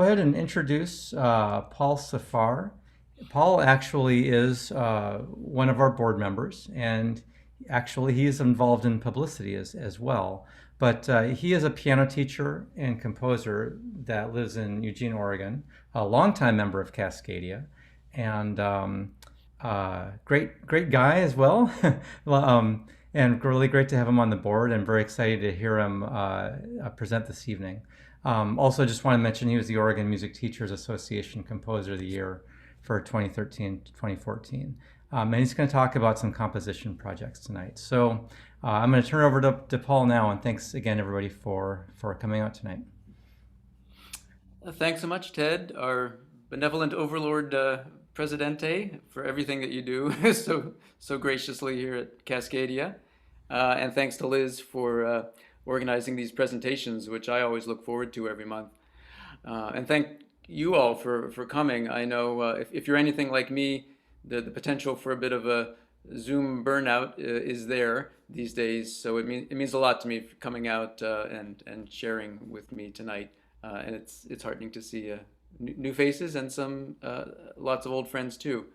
ahead and introduce Paul Safar. Paul actually is one of our board members, and actually he is involved in publicity as well. But he is a piano teacher and composer that lives in Eugene, Oregon, a longtime member of Cascadia, and great guy as well. Well, and really great to have him on the board, and very excited to hear him present this evening. Also, just want to mention he was the Oregon Music Teachers Association Composer of the Year for 2013 to 2014. And he's going to talk about some composition projects tonight. So I'm going to turn it over to Paul now, and thanks again, everybody, for coming out tonight. Thanks so much, Ted, our benevolent overlord Presidente, for everything that you do so graciously here at Cascadia. And thanks to Liz for organizing these presentations, which I always look forward to every month. And thank you all for coming. I know if you're anything like me, the potential for a bit of a Zoom burnout is there these days. So it means a lot to me for coming out and sharing with me tonight. And it's heartening to see new faces and some lots of old friends too.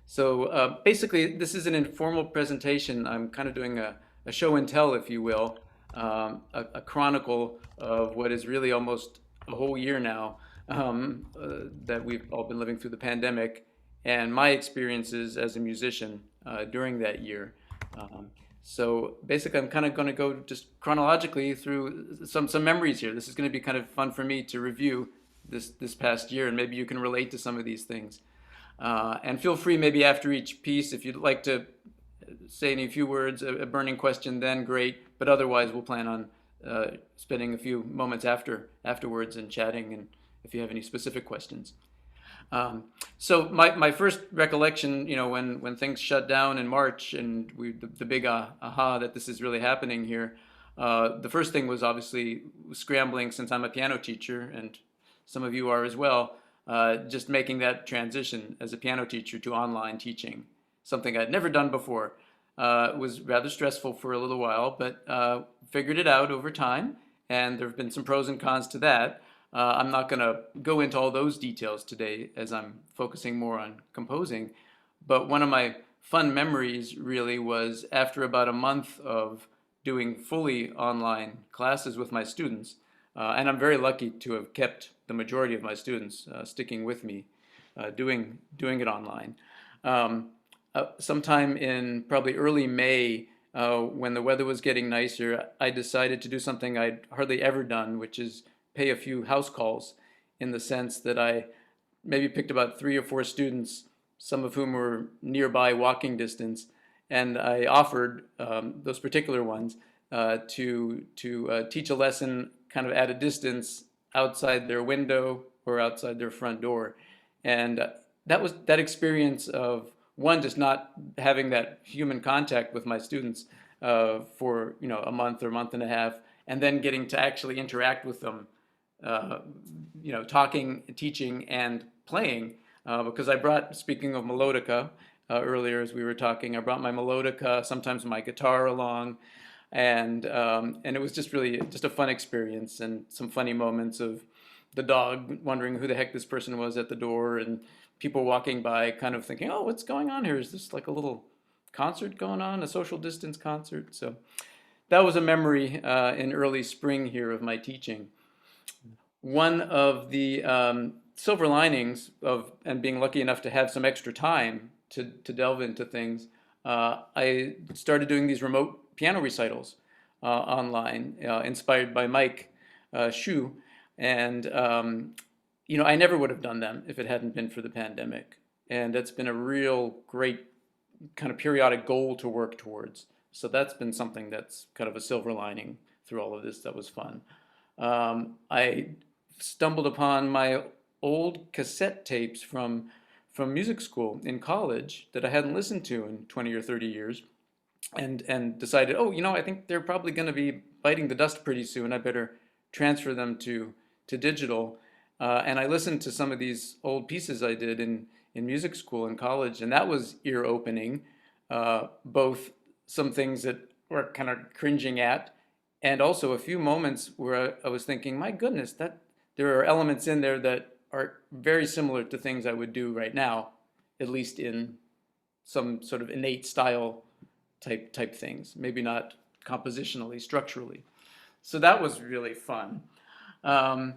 So basically, this is an informal presentation. I'm kind of doing a show and tell, if you will, a chronicle of what is really almost a whole year now that we've all been living through the pandemic, and my experiences as a musician during that year. So basically, I'm kind of going to go just chronologically through some memories here. This is going to be kind of fun for me to review this past year, and maybe you can relate to some of these things. And feel free, maybe after each piece, if you'd like to say any few words, a burning question, then great. But otherwise, we'll plan on spending a few moments afterwards and chatting, and if you have any specific questions. So my first recollection, when things shut down in March, and the big aha that this is really happening here, the first thing was obviously scrambling, since I'm a piano teacher, and some of you are as well, just making that transition as a piano teacher to online teaching, something I'd never done before. It was rather stressful for a little while, but figured it out over time, and there have been some pros and cons to that. I'm not going to go into all those details today, as I'm focusing more on composing, but one of my fun memories really was after about a month of doing fully online classes with my students, and I'm very lucky to have kept the majority of my students sticking with me, doing it online. Sometime in probably early May, when the weather was getting nicer, I decided to do something I'd hardly ever done, which is pay a few house calls, in the sense that I maybe picked about 3 or 4 students, some of whom were nearby walking distance, and I offered those particular ones to teach a lesson kind of at a distance outside their window or outside their front door. And that experience of, one, just not having that human contact with my students for a month or month and a half, and then getting to actually interact with them, talking, teaching, and playing. Because I brought, speaking of melodica, earlier as we were talking, I brought my melodica, sometimes my guitar along, and it was just really just a fun experience, and some funny moments of the dog wondering who the heck this person was at the door, and people walking by kind of thinking, oh, what's going on here? Is this like a little concert going on, a social distance concert? So that was a memory in early spring here of my teaching. One of the silver linings of and being lucky enough to have some extra time to delve into things, I started doing these remote piano recitals online, inspired by Mike Shu. And I never would have done them if it hadn't been for the pandemic. And that's been a real great kind of periodic goal to work towards. So that's been something that's kind of a silver lining through all of this. That was fun. I stumbled upon my old cassette tapes from music school in college that I hadn't listened to in 20 or 30 years, and decided, I think they're probably going to be biting the dust pretty soon. I better transfer them to digital. And I listened to some of these old pieces I did in music school and college, and that was ear-opening, both some things that were kind of cringing at, and also a few moments where I was thinking, my goodness, there are elements in there that are very similar to things I would do right now, at least in some sort of innate style type things, maybe not compositionally, structurally. So that was really fun. Um,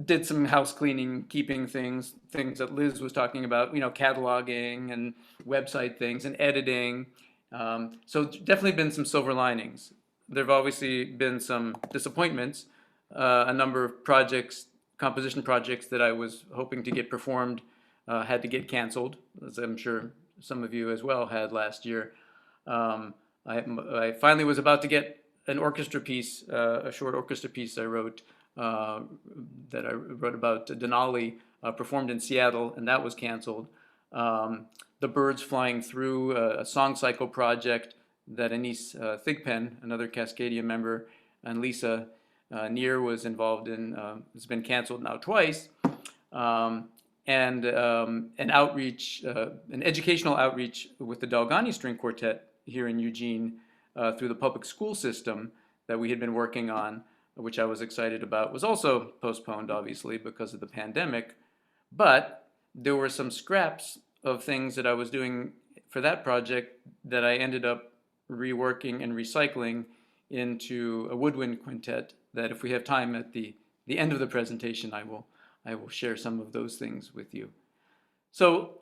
did some house cleaning, keeping things that Liz was talking about, cataloging and website things and editing. So definitely been some silver linings. There've obviously been some disappointments. A number of projects, composition projects that I was hoping to get performed, had to get canceled, as I'm sure some of you as well had last year. Um, I finally was about to get an orchestra piece, a short orchestra piece I wrote, uh, that I wrote about Denali, performed in Seattle, and that was canceled. The Birds Flying Through, a song cycle project that Anise Thigpen, another Cascadia member, and Lisa Neer was involved in, has been canceled now twice. And an outreach, an educational outreach with the Dalgani String Quartet here in Eugene, through the public school system that we had been working on, which I was excited about, was also postponed, obviously, because of the pandemic. But there were some scraps of things that I was doing for that project that I ended up reworking and recycling into a woodwind quintet that, if we have time at the end of the presentation, I will share some of those things with you. So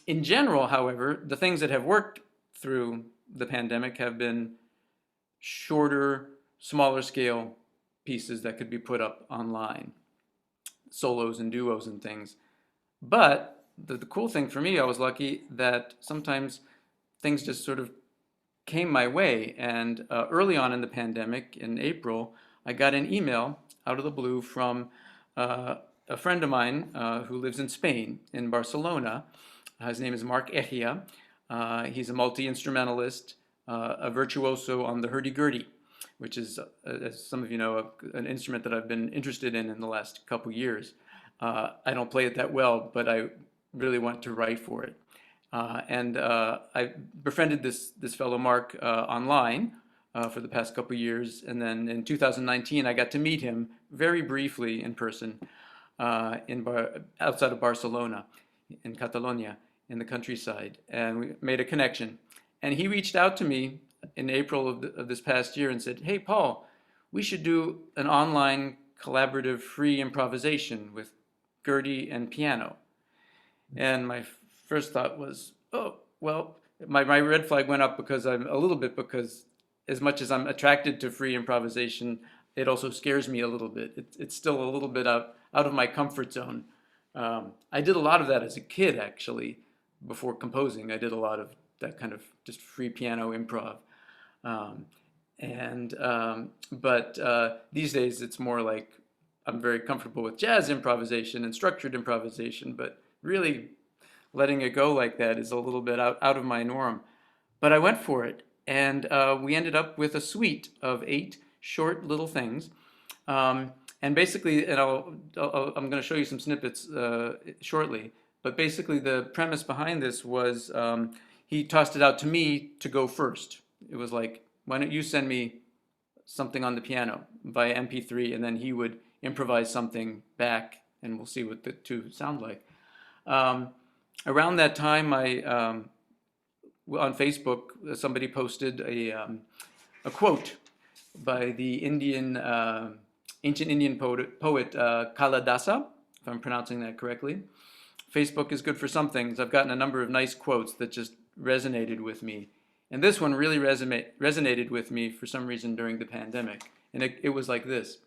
in general, however, the things that have worked through the pandemic have been shorter, smaller scale pieces that could be put up online, solos and duos and things. But the cool thing for me, I was lucky that sometimes things just sort of came my way. And early on in the pandemic, in April, I got an email out of the blue from a friend of mine who lives in Spain, in Barcelona. His name is Mark Echia. He's a multi-instrumentalist, a virtuoso on the hurdy-gurdy, which is, as some of you know, an instrument that I've been interested in the last couple years. I don't play it that well, but I really want to write for it. And I befriended this fellow Mark online for the past couple years, and then in 2019 I got to meet him very briefly in person outside of Barcelona, in Catalonia, in the countryside, and we made a connection. And he reached out to me in April of this past year and said, "Hey, Paul, we should do an online collaborative free improvisation with gurdy and piano." And my first thought was, oh, well, my red flag went up because because as much as I'm attracted to free improvisation, it also scares me a little bit. It's still a little bit out of my comfort zone. I did a lot of that as a kid, actually, before composing. I did a lot of that kind of just free piano improv. But these days it's more like I'm very comfortable with jazz improvisation and structured improvisation, but really letting it go like that is a little bit out of my norm. But I went for it, and we ended up with a suite of 8 short little things. And basically, I'm going to show you some snippets shortly, but basically the premise behind this was he tossed it out to me to go first. It was like, why don't you send me something on the piano via MP3, and then he would improvise something back, and we'll see what the two sound like. Around that time, on Facebook, somebody posted a quote by the ancient Indian poet Kalidasa, if I'm pronouncing that correctly. Facebook is good for some things. I've gotten a number of nice quotes that just resonated with me. And this one really resonated with me for some reason during the pandemic. And it was like this.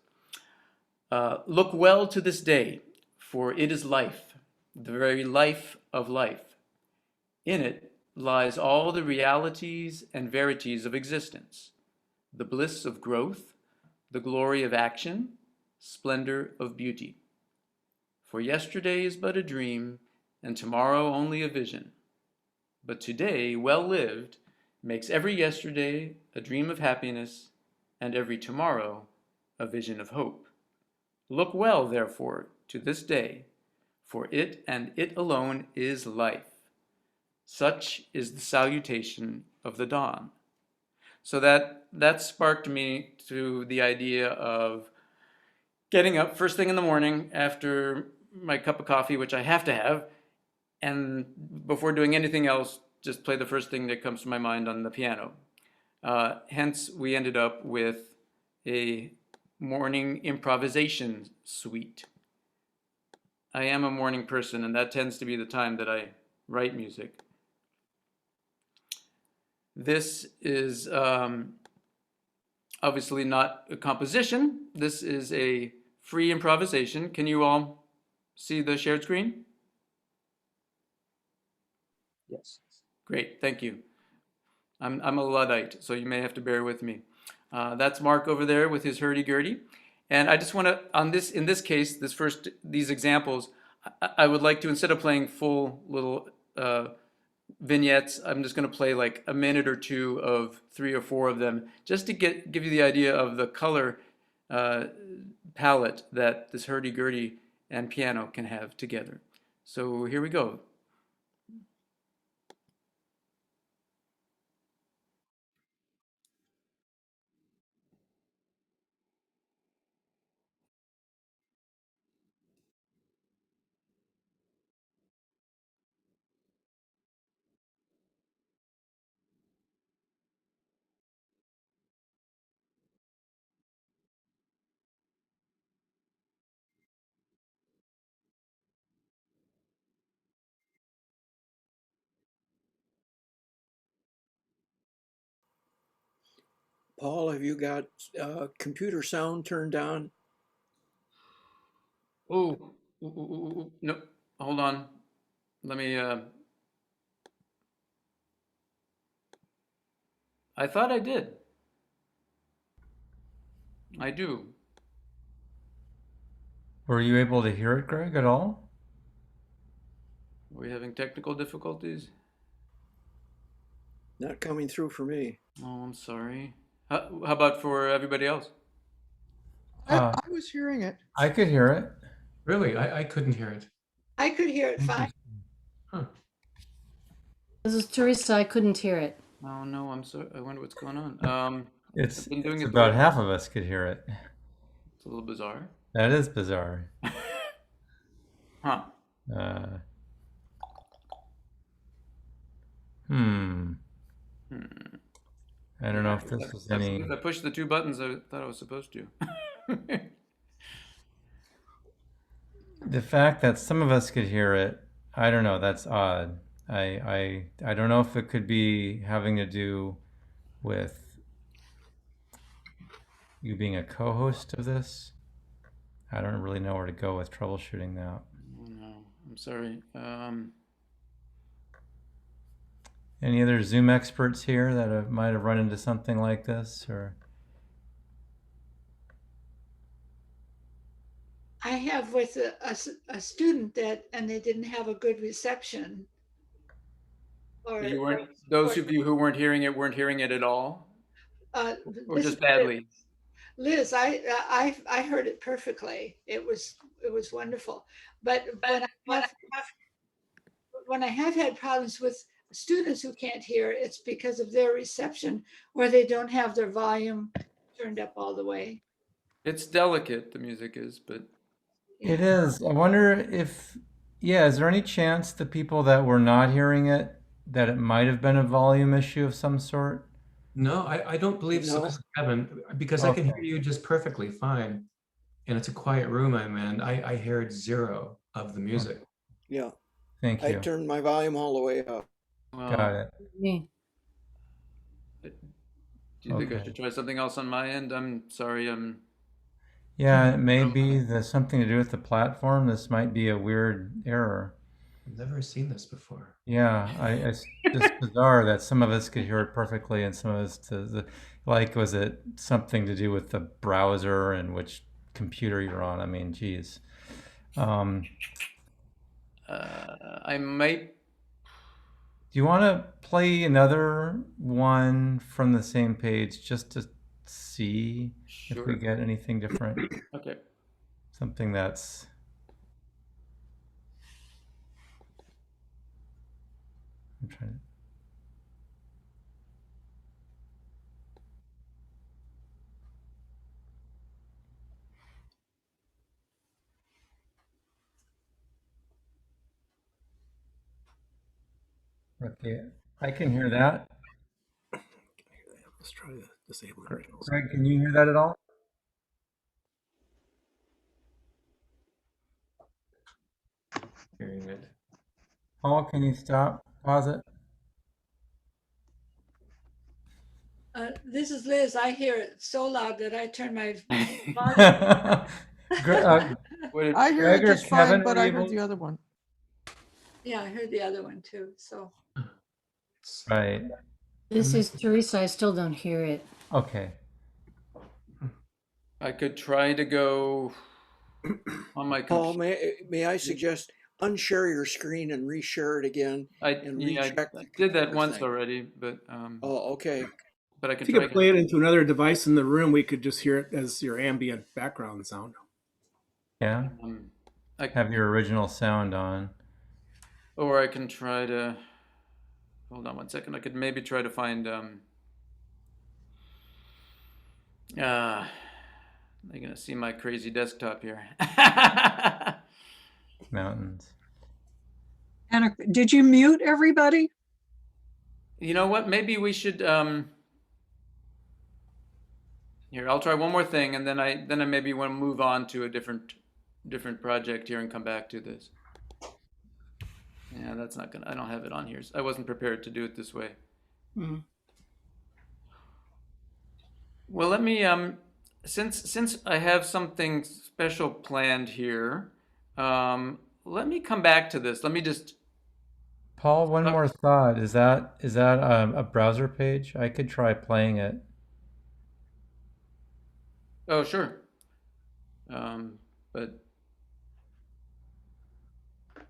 Look well to this day, for it is life, the very life of life. In it lies all the realities and verities of existence, the bliss of growth, the glory of action, splendor of beauty. For yesterday is but a dream, and tomorrow only a vision. But today, well lived, makes every yesterday a dream of happiness, and every tomorrow a vision of hope. Look well, therefore, to this day, for it and it alone is life. Such is the salutation of the dawn. So that sparked me to the idea of getting up first thing in the morning after my cup of coffee, which I have to have, and before doing anything else, just play the first thing that comes to my mind on the piano. Hence, we ended up with a morning improvisation suite. I am a morning person, and that tends to be the time that I write music. This is obviously not a composition. This is a free improvisation. Can you all see the shared screen? Yes. Great, thank you. I'm a Luddite, so you may have to bear with me. That's Mark over there with his hurdy-gurdy. And I just want to, in this case, these examples, I would like to, instead of playing full little vignettes, I'm just going to play like a minute or two of 3 or 4 of them, just to give you the idea of the color uh, palette that this hurdy-gurdy and piano can have together. So here we go. Paul, have you got computer sound turned on? Oh, no, hold on. Let me, I thought I did. I do. Were you able to hear it, Greg, at all? Are we having technical difficulties? Not coming through for me. Oh, I'm sorry. How about for everybody else? I, Uh, I was hearing it. I could hear it. Really? I couldn't hear it. I could hear it fine. Interesting. Huh. This is Teresa. I couldn't hear it. Oh no, I'm sorry. I wonder what's going on. I've It's been doing it's it the way about half of us could hear it. it's a little bizarre. That is bizarre. Huh. Uh, hmm. Hmm. I don't know if this is any. I pushed the 2 buttons I thought I was supposed to. The fact that some of us could hear it, I don't know. That's odd. I don't know if it could be having to do with you being a co-host of this. I don't really know where to go with troubleshooting that. Oh no, I'm sorry. Any other Zoom experts here that might have run into something like this, or? I have with a student that, and they didn't have a good reception. Or, You weren't, those of you who weren't hearing it at all, uh, or this just badly. Liz, I heard it perfectly. It was wonderful. But when I have had problems with students who can't hear, it's because of their reception, where they don't have their volume turned up all the way. It's delicate, the music is, but It Yeah. is. I wonder if, yeah, is there any chance the people that were not hearing it, that it might have been a volume issue of some sort? No, I don't believe so, No. Kevin, because I can hear Okay, you just perfectly fine. And it's a quiet room I'm in. I heard zero of the music. Yeah, thank I you. turned my volume all the way up. well, Got it. Me. do you think I Okay. should try something else on my end? I'm sorry. Yeah, it may be there's something to do with the platform. This might be a weird error. I've never seen this before. Yeah, it's just bizarre that some of us could hear it perfectly and some of us like, was it something to do with the browser and which computer you're on? I mean, geez. Um, I might. do you want to play another one from the same page just to see if we Sure. get anything different? Okay. Something that's, I'm trying to, Okay, I can hear that. Let's try to disable the originals. Greg, can you hear that at all? Hearing it. Paul, can you stop? Pause it. This is Liz. I hear it so loud that I turn my volume. Gre- What I hear Greg it or just fine, Kevin, but are I you heard able? the other one. Yeah, I heard the other one too. So Right. This is Teresa. I still don't hear it. Okay. I could try to go on my Paul, computer. may I suggest unshare your screen and reshare it again and recheck I the did that computer once thing? already, Oh, okay. but I can If you try could again. play it into another device in the room, we could just hear it as your ambient background sound. Yeah. Um, I, Have your original sound on. or I can try to hold on one second. I could maybe try to find you're gonna see my crazy desktop here. Mountains. Anna, did you mute everybody? You know what? Maybe we should here, I'll try one more thing and then I maybe want to move on to a different project here and come back to this. Yeah, that's not gonna, I don't have it on here. I wasn't prepared to do it this way. Mhm. Well, let me since I have something special planned here, let me come back to this. Let me just Paul, one more thought. Is that a browser page? I could try playing it. oh sure. But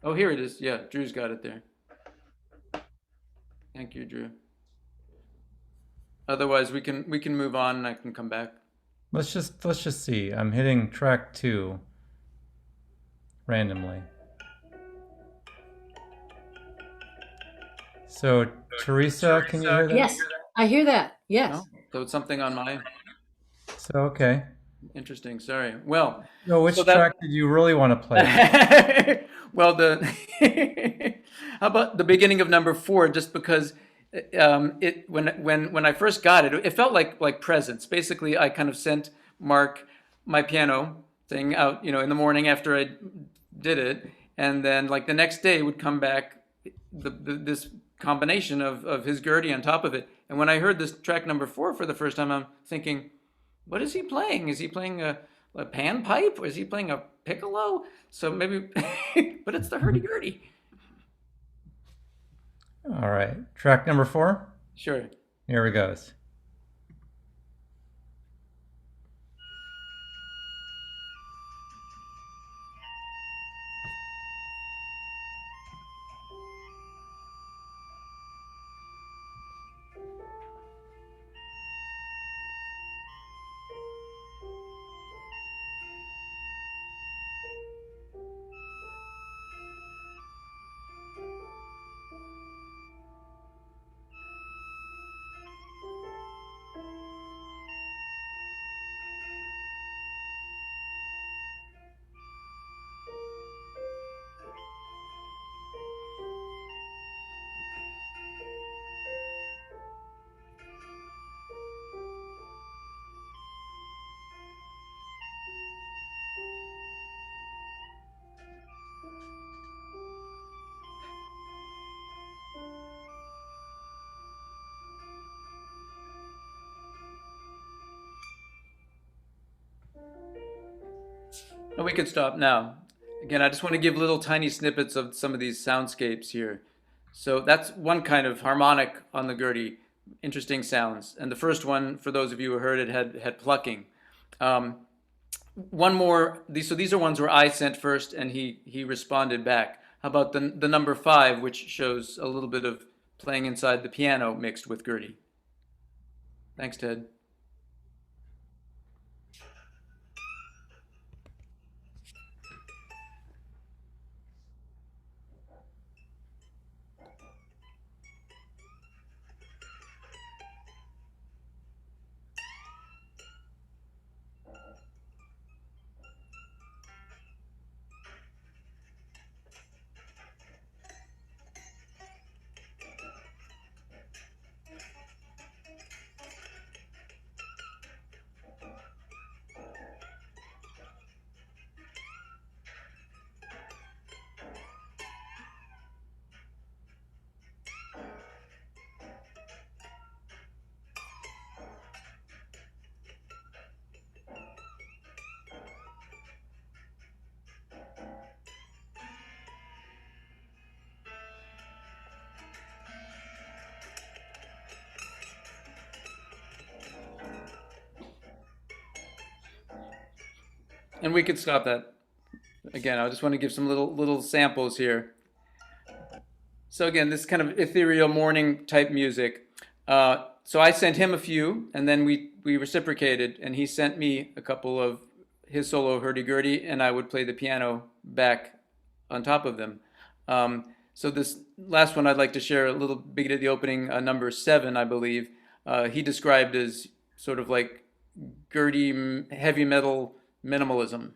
oh, here it is. Yeah, Drew's got it there. Thank you, Drew. Otherwise, we can move on and I can come back. Let's just see. I'm hitting track 2 randomly. So, Teresa, can you hear that? Yes, I hear that. Yes. No? So it's something on my So, okay. interesting. Sorry. Well, So, which so that- track did you really want to play? well, how about the beginning of number 4? Just because it when I first got it, it felt like presents. Basically, I kind of sent Mark my piano thing out, in the morning after I did it, and then like the next day would come back this combination of his gurdy on top of it. And when I heard this track number 4 for the first time, I'm thinking, what is he playing? Is he playing a pan pipe, or is he playing a piccolo? So maybe, but it's the hurdy-gurdy. All right. Track number 4? Sure. Here it goes. And we could stop now. Again, I just want to give little tiny snippets of some of these soundscapes here. So that's one kind of harmonic on the gurdy, interesting sounds. And the first one, for those of you who heard it, had plucking. One more. These are ones where I sent first, and he responded back. How about the number 5, which shows a little bit of playing inside the piano mixed with gurdy? Thanks, Ted. And we could stop that. Again, I just want to give some little samples here. So again, this kind of ethereal morning type music. So I sent him a few, and then we reciprocated, and he sent me a couple of his solo hurdy-gurdy, and I would play the piano back on top of them. So this last one I'd like to share a little bit at the opening, number 7, I believe. He described as sort of like gurdy heavy metal minimalism.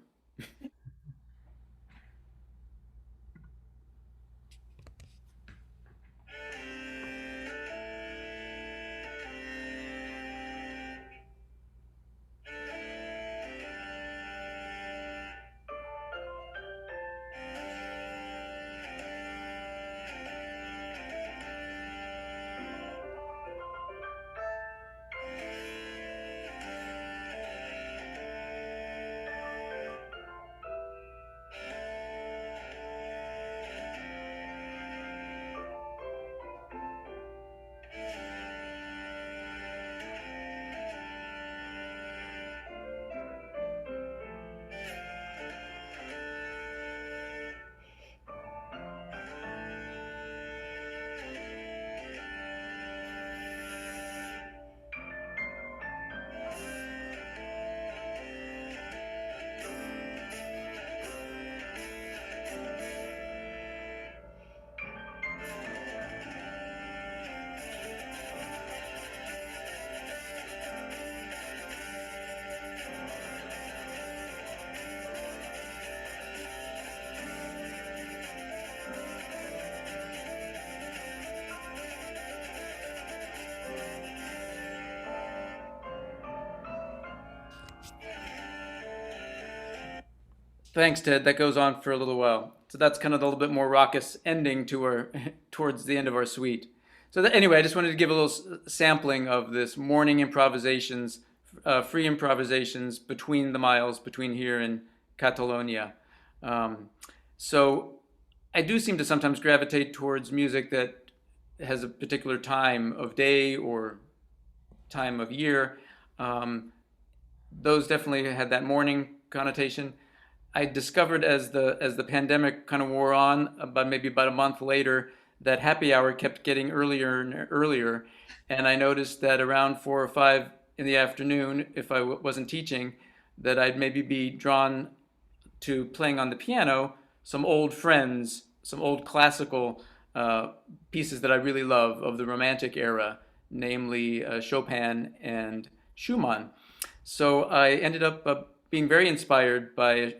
Thanks, Ted. That goes on for a little while. So that's kind of a little bit more raucous ending to our towards the end of our suite. So anyway, I just wanted to give a little sampling of this morning improvisations, free improvisations between the miles, between here and Catalonia. So I do seem to sometimes gravitate towards music that has a particular time of day or time of year. Those definitely had that morning connotation. I discovered as the pandemic kind of wore on, maybe about a month later, that happy hour kept getting earlier and earlier, and I noticed that around 4 or 5 in the afternoon, if I wasn't teaching, that I'd maybe be drawn to playing on the piano some old friends, some old classical pieces that I really love of the Romantic era, namely Chopin and Schumann. So I ended up being very inspired by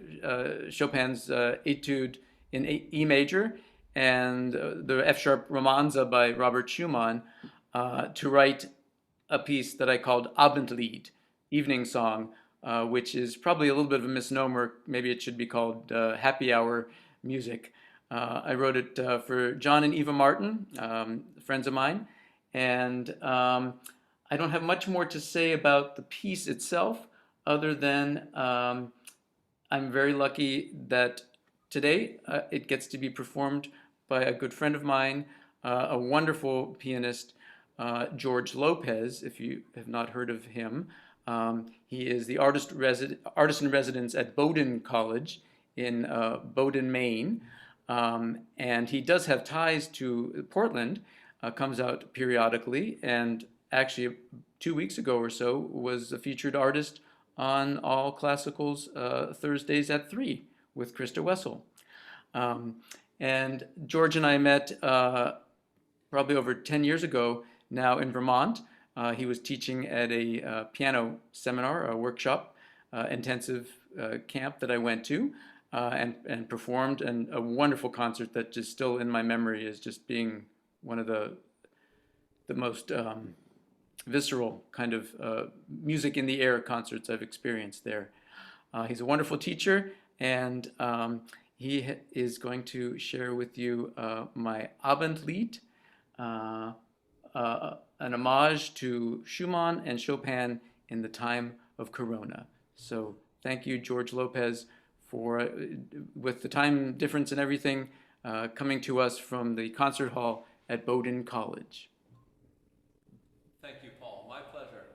Chopin's Etude in E major and the F-sharp Romanza by Robert Schumann to write a piece that I called Abendlied, evening song, which is probably a little bit of a misnomer. Maybe it should be called happy hour music. I wrote it for John and Eva Martin, friends of mine, and I don't have much more to say about the piece itself, other than I'm very lucky that today it gets to be performed by a good friend of mine, a wonderful pianist, George Lopez, if you have not heard of him. He is the artist in residence at Bowdoin College in Bowdoin, Maine. And he does have ties to Portland, comes out periodically, and actually 2 weeks ago or so was a featured artist on All Classical's Thursdays at 3 with Krista Wessel. And George and I met probably over 10 years ago now in Vermont. He was teaching at a piano seminar, a workshop, intensive camp that I went to and performed, and a wonderful concert that just still in my memory is just being one of the most visceral kind of music in the air concerts I've experienced there. He's a wonderful teacher, and he is going to share with you my Abendlied, an homage to Schumann and Chopin in the time of Corona. So thank you, George Lopez, for, with the time difference and everything, coming to us from the concert hall at Bowdoin College. Thank you, Paul. My pleasure.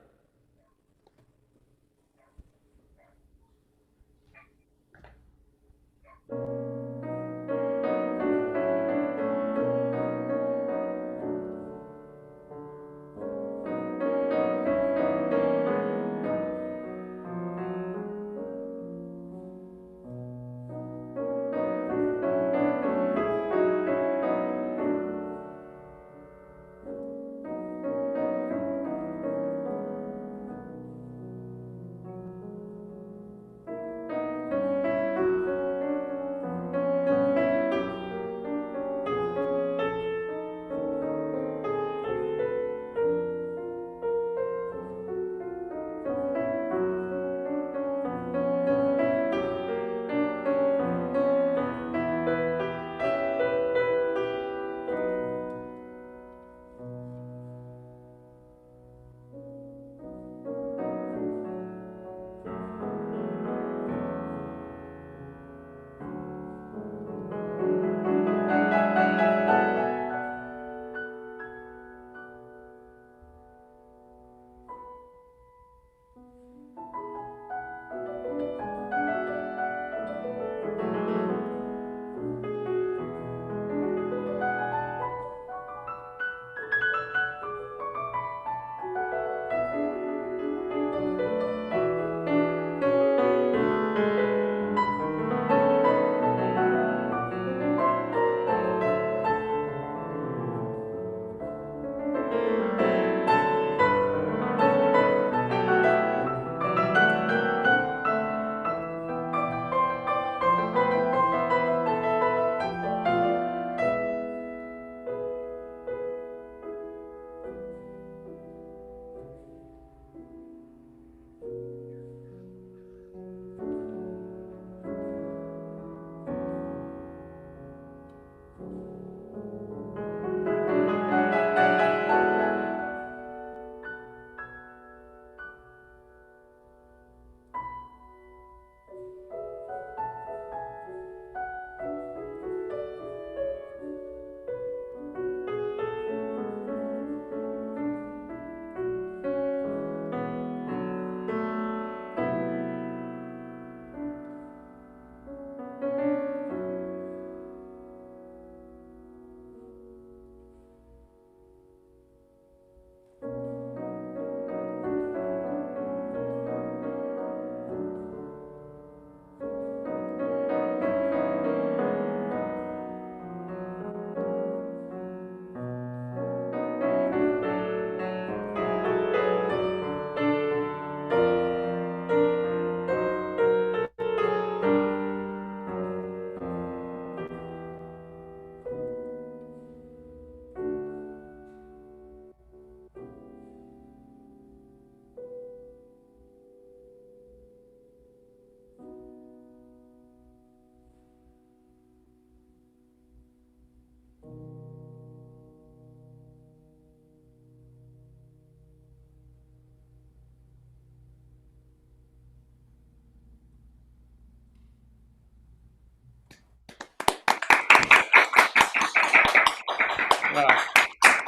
Wow.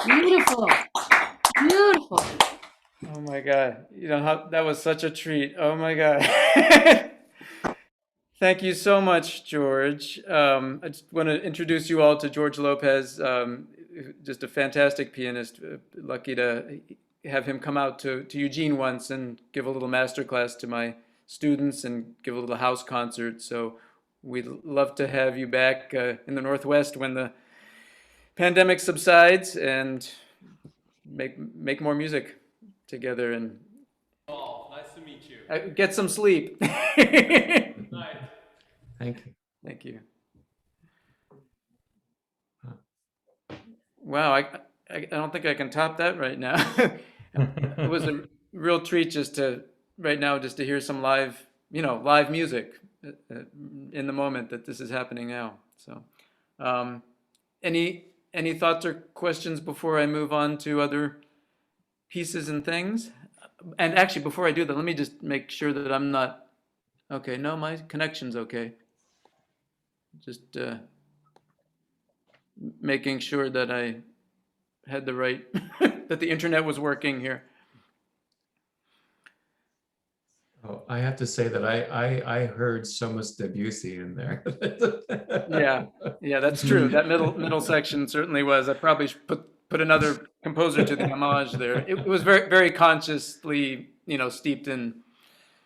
Beautiful. Beautiful. Oh my God. You know how that was such a treat. Oh my God. Thank you so much, George. I just want to introduce you all to George Lopez, just a fantastic pianist. Lucky to have him come out to Eugene once and give a little master class to my students and give a little house concert. So we'd love to have you back in the Northwest when the pandemic subsides and make more music together and Paul, nice to meet you. get some sleep. Night. Thank you. Thank you. Wow, I don't think I can top that right now. It was a real treat just to right now just to hear some live music in the moment that this is happening now. So, um, any thoughts or questions before I move on to other pieces and things? And actually, before I do that, let me just make sure that I'm not okay. No, my connection's okay. Just making sure that I had the right that the internet was working here. Oh, I have to say that I heard so much Debussy in there. Yeah, yeah, that's true. That middle section certainly was. I probably should put another composer to the homage there. It was very consciously, steeped in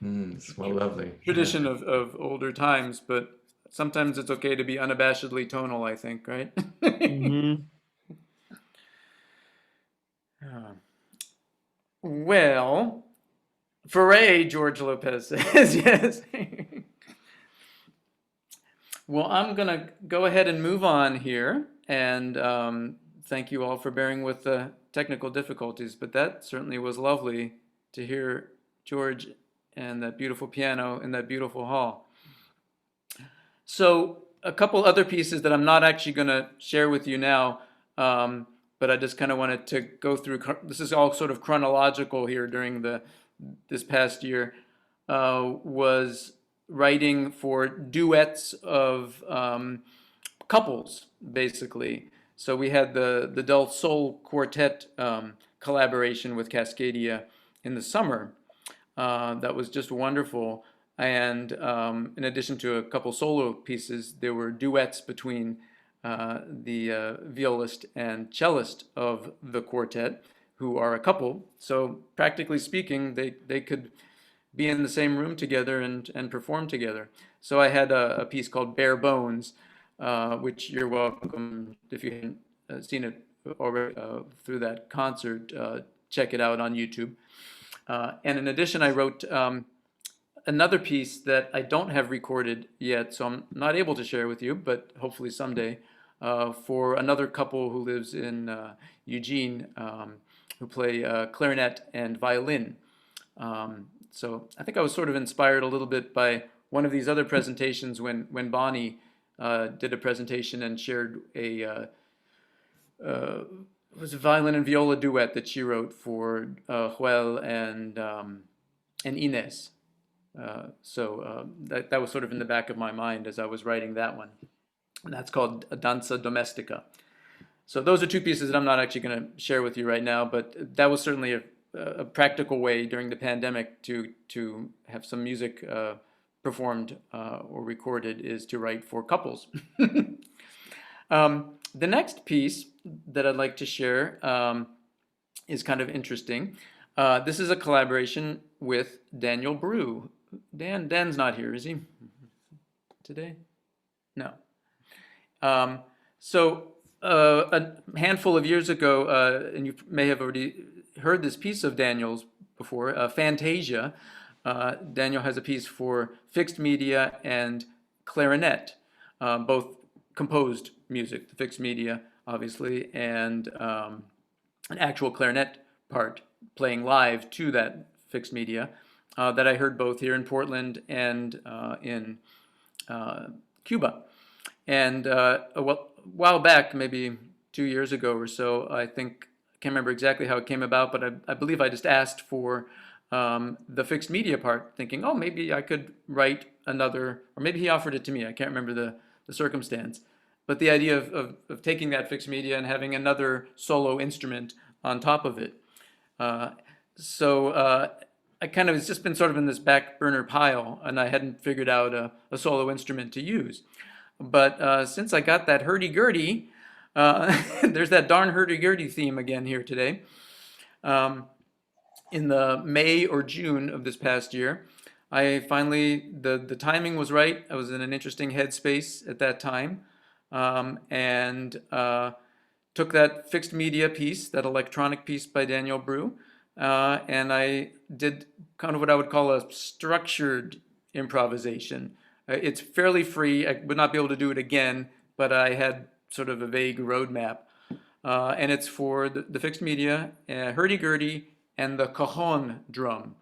It's well lovely. Yeah. tradition of older times, but sometimes it's okay to be unabashedly tonal, I think, right? Mm-hmm. Uh, Well, foray, George Lopez says, yes. Well, I'm gonna go ahead and move on here, and thank you all for bearing with the technical difficulties, but that certainly was lovely to hear George and that beautiful piano in that beautiful hall. So a couple other pieces that I'm not actually going to share with you now, but I just kind of wanted to go through. This is all sort of chronological here during this past year. Was writing for duets of couples, basically. So we had the Del Sol Quartet collaboration with Cascadia in the summer. That was just wonderful. And in addition to a couple solo pieces, there were duets between the violist and cellist of the quartet, who are a couple. So practically speaking, they could be in the same room together and perform together. So I had a piece called Bare Bones, which you're welcome, if you haven't seen it already through that concert, check it out on YouTube. And in addition, I wrote another piece that I don't have recorded yet, so I'm not able to share with you, but hopefully someday, for another couple who lives in Eugene, who play clarinet and violin. So I think I was sort of inspired a little bit by one of these other presentations when Bonnie did a presentation and shared it was a violin and viola duet that she wrote for Joel and Ines. That was sort of in the back of my mind as I was writing that one. And that's called Danza Domestica. So those are two pieces that I'm not actually going to share with you right now, but that was certainly a practical way during the pandemic to have some music performed or recorded, is to write for couples. The next piece that I'd like to share is kind of interesting. This is a collaboration with Daniel Brew. Dan's not here, is he? Today? No. So a handful of years ago, and you may have already heard this piece of Daniel's before, Fantasia. Daniel has a piece for fixed media and clarinet, both composed music, the fixed media, obviously, and an actual clarinet part playing live to that fixed media that I heard both here in Portland and in Cuba. And a while back, maybe 2 years ago or so, I can't remember exactly how it came about, but I believe I just asked for the fixed media part, thinking, oh, maybe I could write another, or maybe he offered it to me. I can't remember the circumstance. But the idea of taking that fixed media and having another solo instrument on top of it. So it's just been sort of in this back burner pile, and I hadn't figured out a solo instrument to use. But since I got that hurdy-gurdy, there's that darn hurdy-gurdy theme again here today. In the May or June of this past year, I finally, the timing was right. I was in an interesting headspace at that time, and took that fixed media piece, that electronic piece by Daniel Brew, and I did kind of what I would call a structured improvisation. It's fairly free. I would not be able to do it again, but I had sort of a vague roadmap. And it's for the fixed media, hurdy-gurdy, and the cajon drum.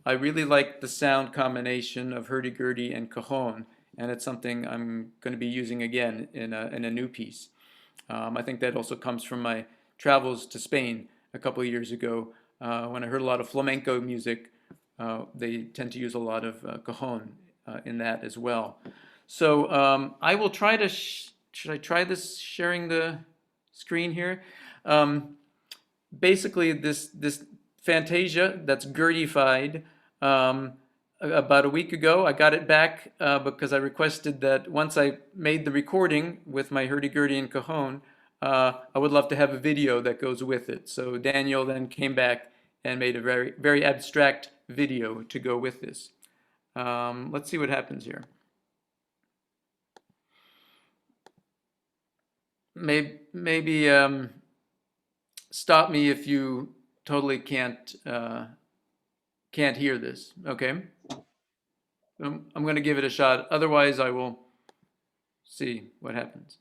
I really like the sound combination of hurdy-gurdy and cajon, and it's something I'm going to be using again in a new piece. I think that also comes from my travels to Spain a couple of years ago. When I heard a lot of flamenco music, they tend to use a lot of cajon in that as well. So I will try to, should I try this sharing the screen here? Basically this Fantasia that's gurdified about a week ago. I got it back because I requested that once I made the recording with my hurdy-gurdy and cajon, I would love to have a video that goes with it. So Daniel then came back and made a very, very abstract video to go with this. Let's see what happens here. Maybe stop me if you totally can't hear this. Okay, I'm going to give it a shot. Otherwise, I will see what happens.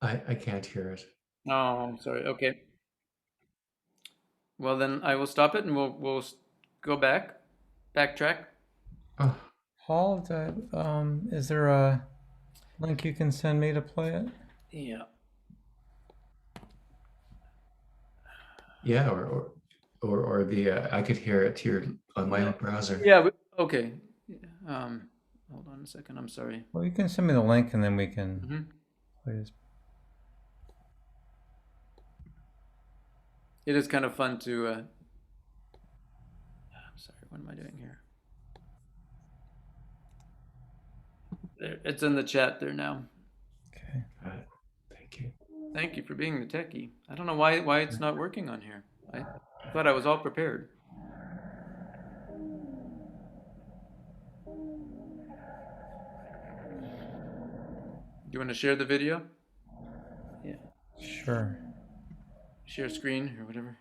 I can't hear it. Oh, I'm sorry. Okay. Well, then I will stop it and we'll go backtrack. Oh, Paul, is there a link you can send me to play it? Yeah. yeah, or the I could hear it here on my own browser. Yeah. Okay. Hold on a second. I'm sorry. Well, you can send me the link and then we can Mm-hmm. play this. It is kind of fun to. I'm sorry. What am I doing here? There, it's in the chat there now. Okay. Thank you. Thank you for being the techie. I don't know why it's not working on here. I thought I was all prepared. Do you want to share the video? Yeah. Sure. Share screen or whatever.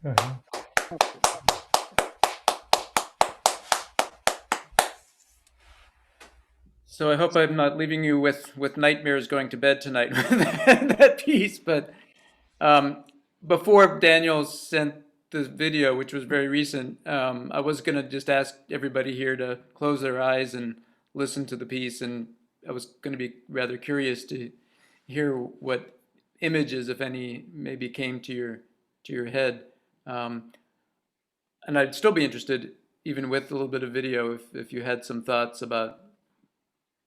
Go ahead. So I hope I'm not leaving you with nightmares going to bed tonight with that piece. But before Daniel sent the video, which was very recent, I was going to just ask everybody here to close their eyes and listen to the piece. And I was going to be rather curious to hear what images, if any, maybe came to your head. And I'd still be interested, even with a little bit of video, if you had some thoughts about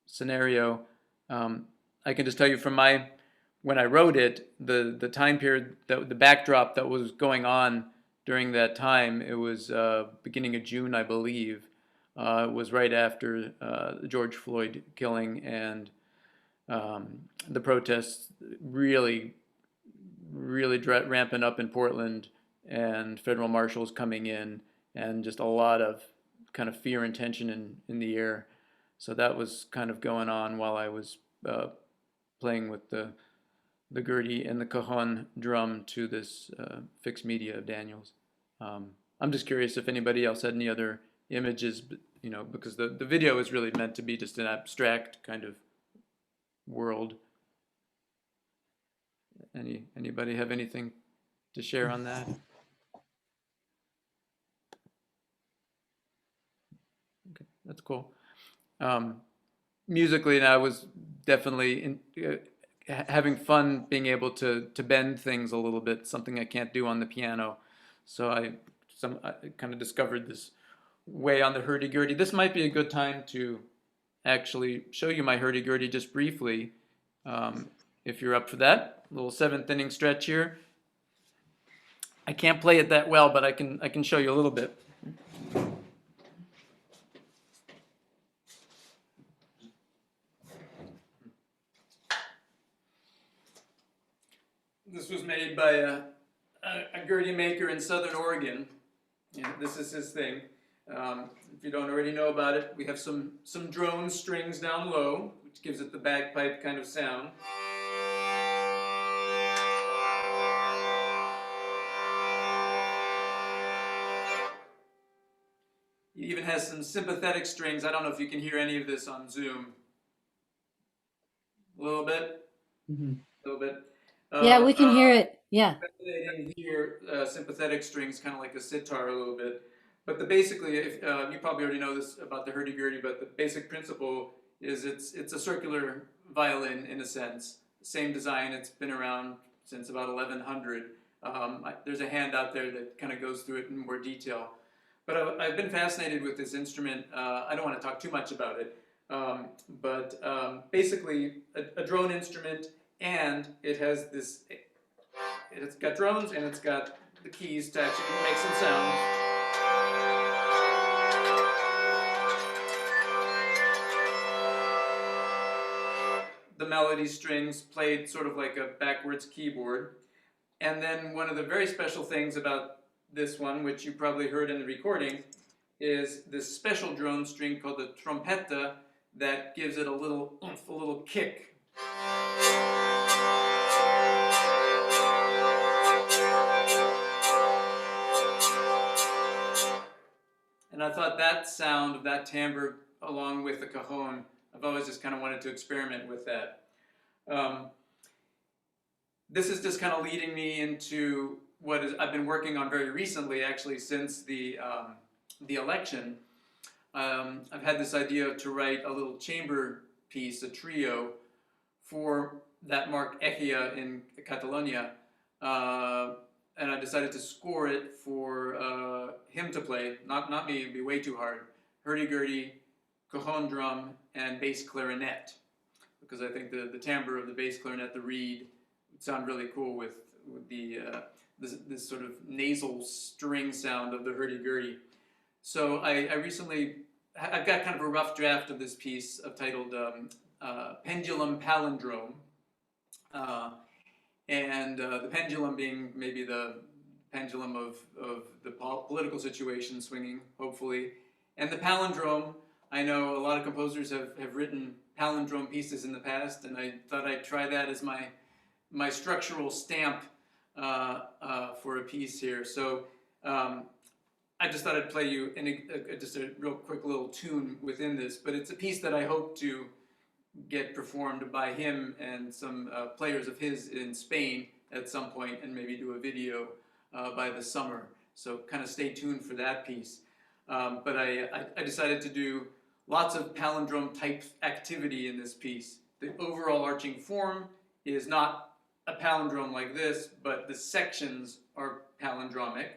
scenario. I can just tell you from when I wrote it, the time period, the backdrop that was going on during that time, it was beginning of June, I believe. It was right after the George Floyd killing, and the protests really ramping up in Portland, and federal marshals coming in, and just a lot of kind of fear and tension in the air. So that was kind of going on while I was playing with the gurdy and the cajon drum to this fixed media of Daniel's. I'm just curious if anybody else had any other images, because the video is really meant to be just an abstract kind of world. Anybody have anything to share on that? Okay, that's cool. Musically, and I was definitely having fun being able to bend things a little bit, something I can't do on the piano. So I kind of discovered this way on the hurdy-gurdy. This might be a good time to actually show you my hurdy-gurdy just briefly, if you're up for that. A little 7th inning stretch here. I can't play it that well, but I can show you a little bit. This was made by a gurdy maker in Southern Oregon. Yeah, this is his thing. If you don't already know about it, we have some drone strings down low, which gives it the bagpipe kind of sound. It even has some sympathetic strings. I don't know if you can hear any of this on Zoom. A little bit? Mm-hmm. A little bit. Yeah, we can hear it. Yeah. Fascinating here, sympathetic strings, kind of like a sitar a little bit. But basically, if, you probably already know this about the hurdy-gurdy, but the basic principle is it's a circular violin in a sense. Same design, it's been around since about 1100. There's a hand out there that kind of goes through it in more detail. But I've been fascinated with this instrument. I don't want to talk too much about it, but basically a drone instrument, and it has this, it's got drones and it's got the keys to actually make some sound. The melody strings played sort of like a backwards keyboard. And then one of the very special things about this one, which you probably heard in the recording, is this special drone string called the trompetta that gives it a little oomph, a little kick. And I thought that sound of that timbre, along with the cajon, I've always just kind of wanted to experiment with that. This is just kind of leading me into what I've been working on very recently, actually, since the election. I've had this idea to write a little chamber piece, a trio, for that marked Echia in Catalonia. And I decided to score it for him to play, not me, it'd be way too hard. Hurdy-gurdy, cajon drum, and bass clarinet. Because I think the timbre of the bass clarinet, the reed, would sound really cool with the this sort of nasal string sound of the hurdy-gurdy. So I recently, I've got kind of a rough draft of this piece titled Pendulum Palindrome. And the pendulum being maybe the pendulum of the political situation swinging, hopefully. And the palindrome, I know a lot of composers have written palindrome pieces in the past, and I thought I'd try that as my structural stamp for a piece here. So I just thought I'd play you just a real quick little tune within this, but it's a piece that I hope to get performed by him and some players of his in Spain at some point, and maybe do a video by the summer. So kind of stay tuned for that piece. But I decided to do lots of palindrome type activity in this piece. The overall arching form is not a palindrome like this, but the sections are palindromic.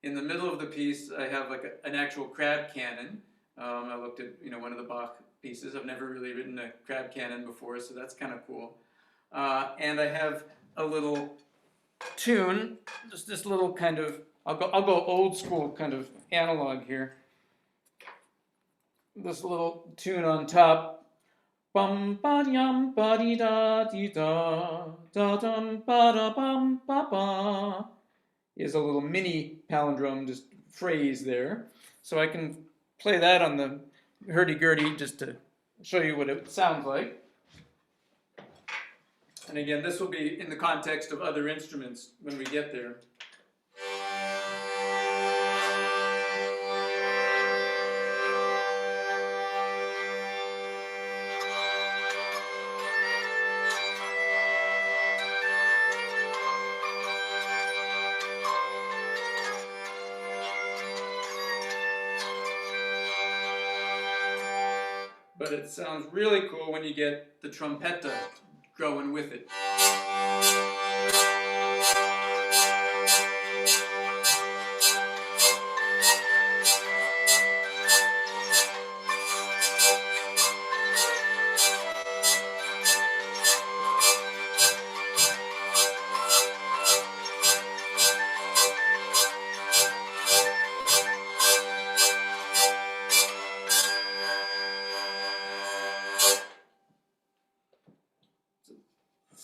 In the middle of the piece, I have like an actual crab cannon. I looked at one of the Bach pieces. I've never really written a crab cannon before, so that's kind of cool. And I have a little tune, just this little kind of, I'll go old school kind of analog here. This little tune on top. Bum ba yum ba dee da dee da da dum ba da bum ba ba is a little mini palindrome just phrase there. So I can play that on the hurdy-gurdy just to show you what it sounds like. And again, this will be in the context of other instruments when we get there. But it sounds really cool when you get the trompetta growing with it.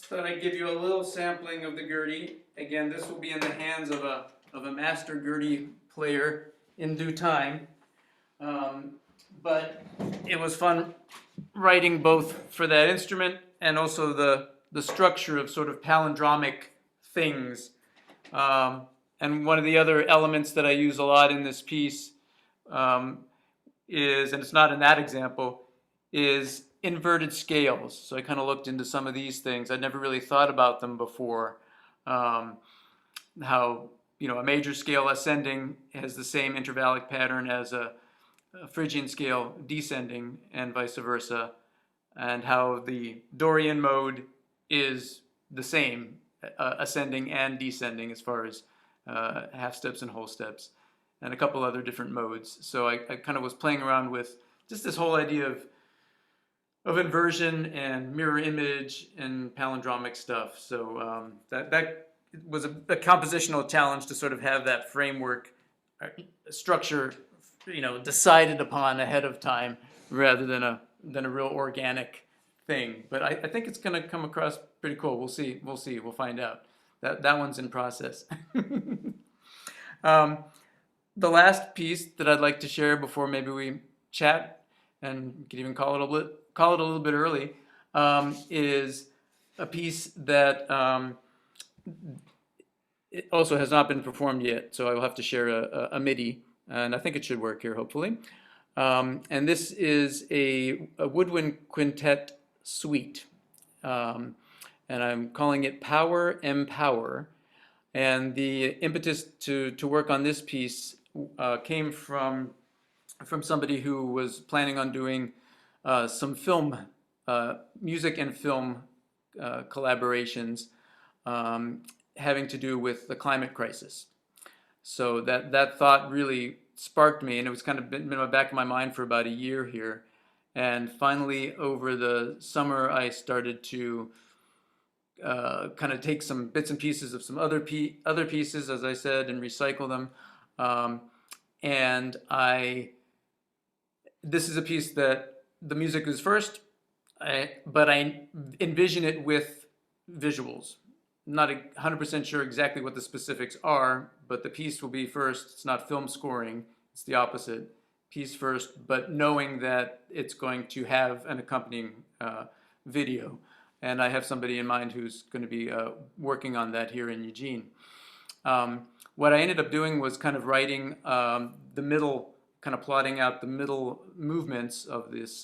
Thought I'd give you a little sampling of the gurdy. Again, this will be in the hands of a master gurdy player in due time. But it was fun writing both for that instrument and also the structure of sort of palindromic things. And one of the other elements that I use a lot in this piece is, and it's not in that example, is inverted scales. So I kind of looked into some of these things. I'd never really thought about them before. How a major scale ascending has the same intervallic pattern as a Phrygian scale descending, and vice versa, and how the Dorian mode is the same, ascending and descending as far as half steps and whole steps, and a couple other different modes. So I kind of was playing around with just this whole idea of inversion and mirror image and palindromic stuff. So that was a compositional challenge to sort of have that framework structure, decided upon ahead of time rather than a real organic thing. But I think it's going to come across pretty cool. We'll see. We'll find out. That one's in process. The last piece that I'd like to share before maybe we chat, and we could even call it a little bit early, is a piece that it also has not been performed yet, so I will have to share a MIDI, and I think it should work here, hopefully. And this is a woodwind quintet suite, and I'm calling it Power Empower. And the impetus to work on this piece came from somebody who was planning on doing some film, music and film collaborations having to do with the climate crisis. So that thought really sparked me, and it was kind of been in the back of my mind for about a year here. And finally, over the summer, I started to kind of take some bits and pieces of some other pieces, as I said, and recycle them. And this is a piece that the music is first, but I envision it with visuals. Not 100% sure exactly what the specifics are, but the piece will be first. It's not film scoring, it's the opposite. Piece first, but knowing that it's going to have an accompanying video. and I have somebody in mind who's going to be working on that here in Eugene. What I ended up doing was kind of writing the middle, kind of plotting out the middle movements of this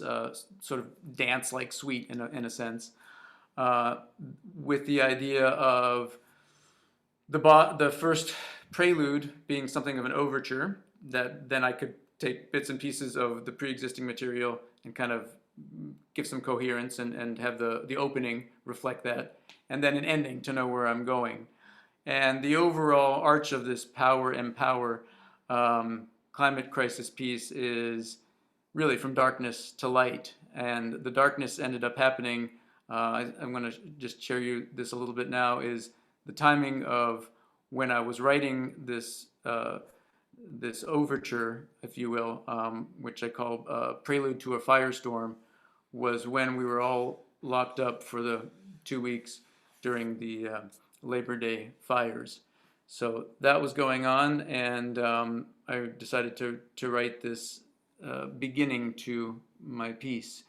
sort of dance-like suite in a sense, with the idea of the first prelude being something of an overture that then I could take bits and pieces of the pre-existing material and kind of give some coherence and have the opening reflect that, and then an ending to know where I'm going. And the overall arch of this Power Empower climate crisis piece is really from darkness to light. And the darkness ended up happening, I'm going to just share you this a little bit now, is the timing of when I was writing this this overture, if you will, which I call Prelude to a Firestorm, was when we were all locked up for the 2 weeks during the Labor Day fires. So that was going on, and I decided to write this beginning to my piece,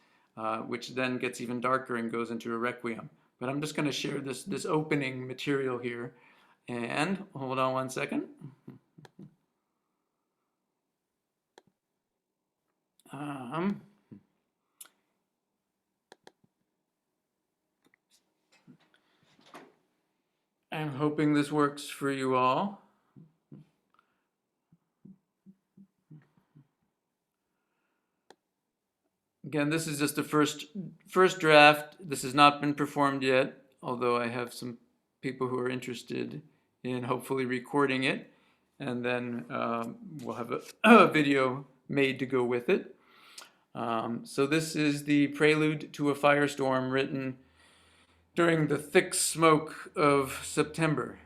which then gets even darker and goes into a requiem. But I'm just going to share this opening material here, and hold on one second. I'm hoping this works for you all. Again, this is just the first draft. This has not been performed yet, although I have some people who are interested in hopefully recording it, and then we'll have a video made to go with it. So this is the Prelude to a Firestorm, written during the thick smoke of September.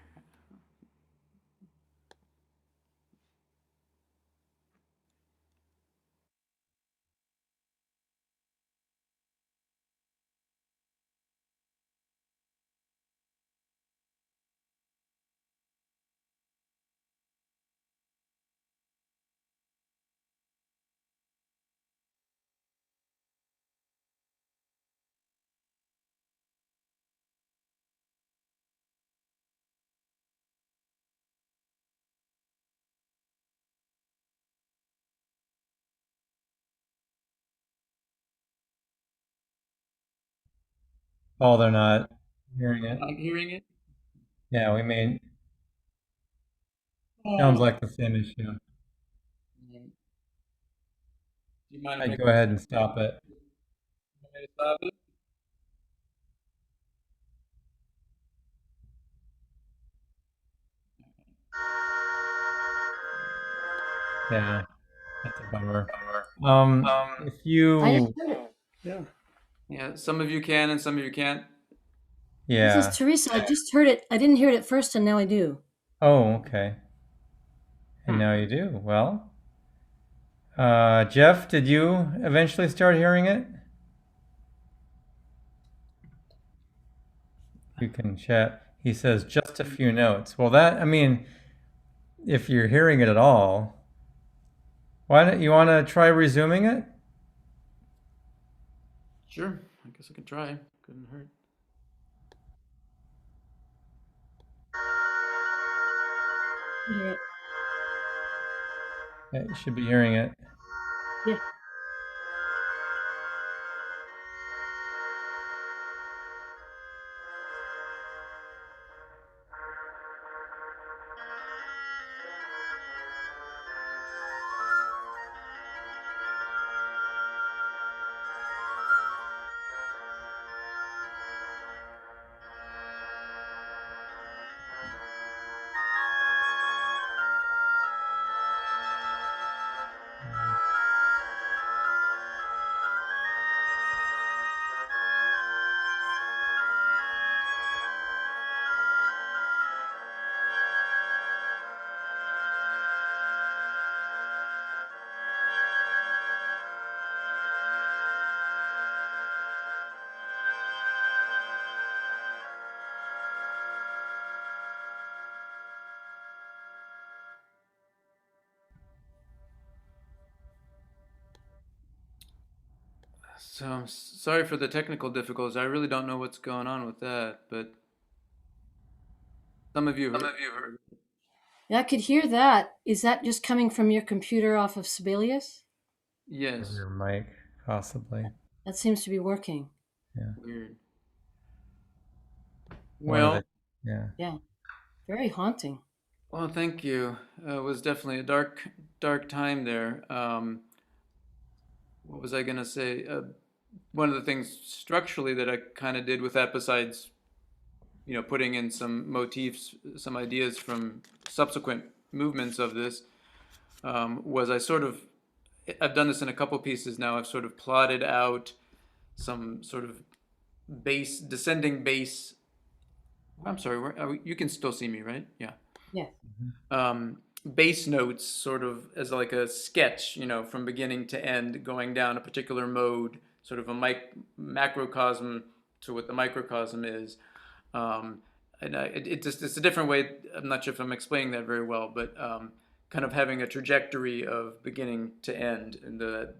Oh, they're not hearing it. Not hearing it? Yeah, we may. Sounds Oh. like the same issue. Do you mind if I I'd go ahead and stop it. stop it? Yeah, that's a bummer. If I you, heard it. Yeah. Yeah, some of you can and some of you can't. This is yeah. Teresa. I just heard it. I didn't hear it at first, and now I do. Oh, okay. And now you do. Well, Jeff, did you eventually start hearing it? You can chat. He says just a few notes. Well, I mean, if you're hearing it at all, why don't you want to try resuming it? Sure, I guess I could try. Couldn't hurt. I hear it. Yeah, you should be hearing it. Yeah. So I'm sorry for the technical difficulties. I really don't know what's going on with that, but some of you heard. Yeah, I could hear that. Is that just coming from your computer off of Sibelius? Yes. Your mic, possibly. That seems to be working. Yeah. Weird. One of Well, the, yeah. Yeah, very haunting. well, thank you. It was definitely a dark time there. What was I gonna say? One of the things structurally that I kind of did with that, besides putting in some motifs, some ideas from subsequent movements of this, was I've done this in a couple pieces now. I've sort of plotted out some sort of descending bass. I'm sorry, you can still see me, right? Yeah. Yes. Bass notes sort of as like a sketch, from beginning to end, going down a particular mode, sort of a macrocosm to what the microcosm is. And it's a different way. I'm not sure if I'm explaining that very well, but kind of having a trajectory of beginning to end, and the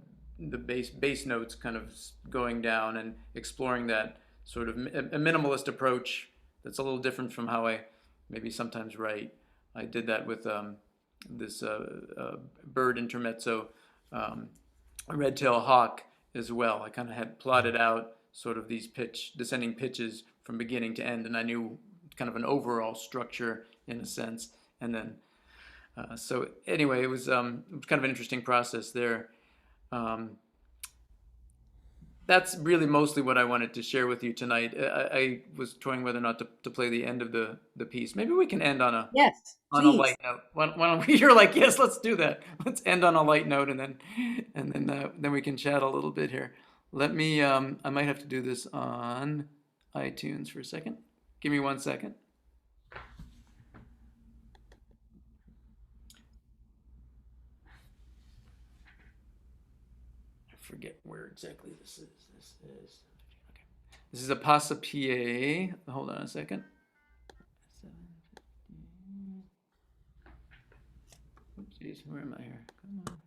bass notes kind of going down and exploring that sort of a minimalist approach that's a little different from how I maybe sometimes write. I did that with this bird intermezzo, a red-tailed hawk as well. I kind of had plotted out sort of these descending pitches from beginning to end, and I knew kind of an overall structure in a sense. And then, so anyway, it was kind of an interesting process there. That's really mostly what I wanted to share with you tonight. I was toying whether or not to play the end of the piece. Maybe we can end on a Yes, on a please. light note. Why don't we? You're like, yes, let's do that. Let's end on a light note, and then we can chat a little bit here. Let me. I might have to do this on iTunes for a second. Give me 1 second. I forget where exactly this is. This is a Passa PA. Hold on a second. Oopsies, where am I here? Come on.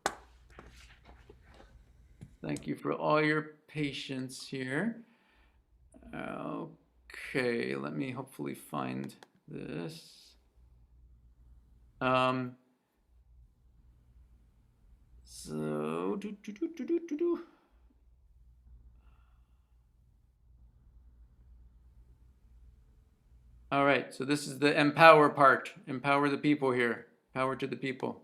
Thank you for all your patience here. Okay, let me hopefully find this. So, all right, so this is the empower part. Empower the people here. Power to the people.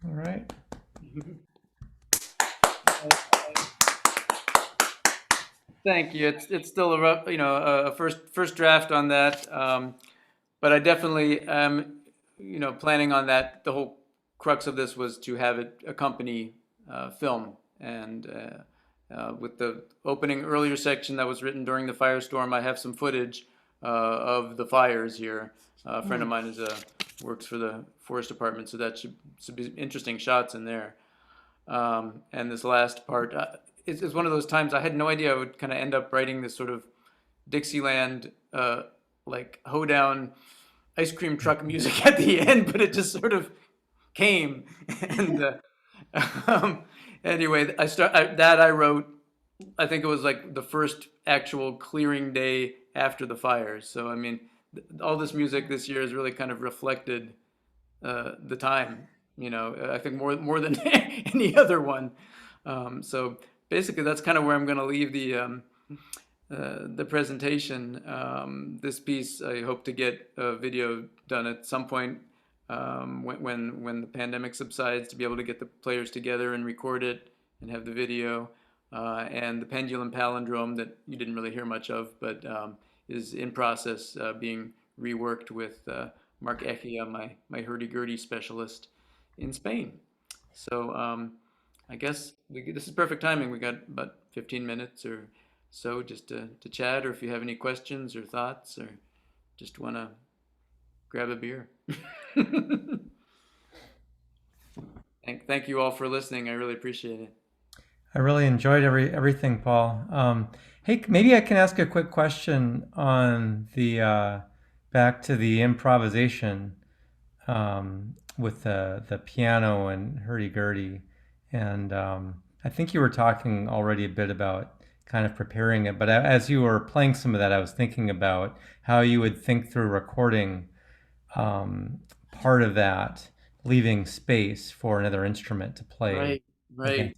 All right. Thank you. It's still a rough, a first draft on that. But I definitely am, planning on that. The whole crux of this was to have it accompany film, and with the opening earlier section that was written during the firestorm, I have some footage of the fires here. A friend of mine works for the forest department, so that should be interesting shots in there. And this last part, it's one of those times I had no idea I would kind of end up writing this sort of Dixieland, like hoedown ice cream truck music at the end, but it just sort of came. And anyway, I wrote, I think it was like the first actual clearing day after the fires. So I mean, all this music this year has really kind of reflected the time. I think more than any other one. So basically, that's kind of where I'm going to leave the presentation. This piece, I hope to get a video done at some point when the pandemic subsides, to be able to get the players together and record it and have the video. And the Pendulum Palindrome that you didn't really hear much of, but is in process being reworked with Mark Echia, my hurdy-gurdy specialist in Spain. So I guess this is perfect timing. We got about 15 minutes or so just to chat, or if you have any questions or thoughts, or just want to grab a beer. Thank you all for listening. I really appreciate it. I really enjoyed everything, Paul. Hey, maybe I can ask a quick question on the back to the improvisation with the piano and hurdy-gurdy. And I think you were talking already a bit about kind of preparing it, but as you were playing some of that, I was thinking about how you would think through recording part of that, leaving space for another instrument to play. Right.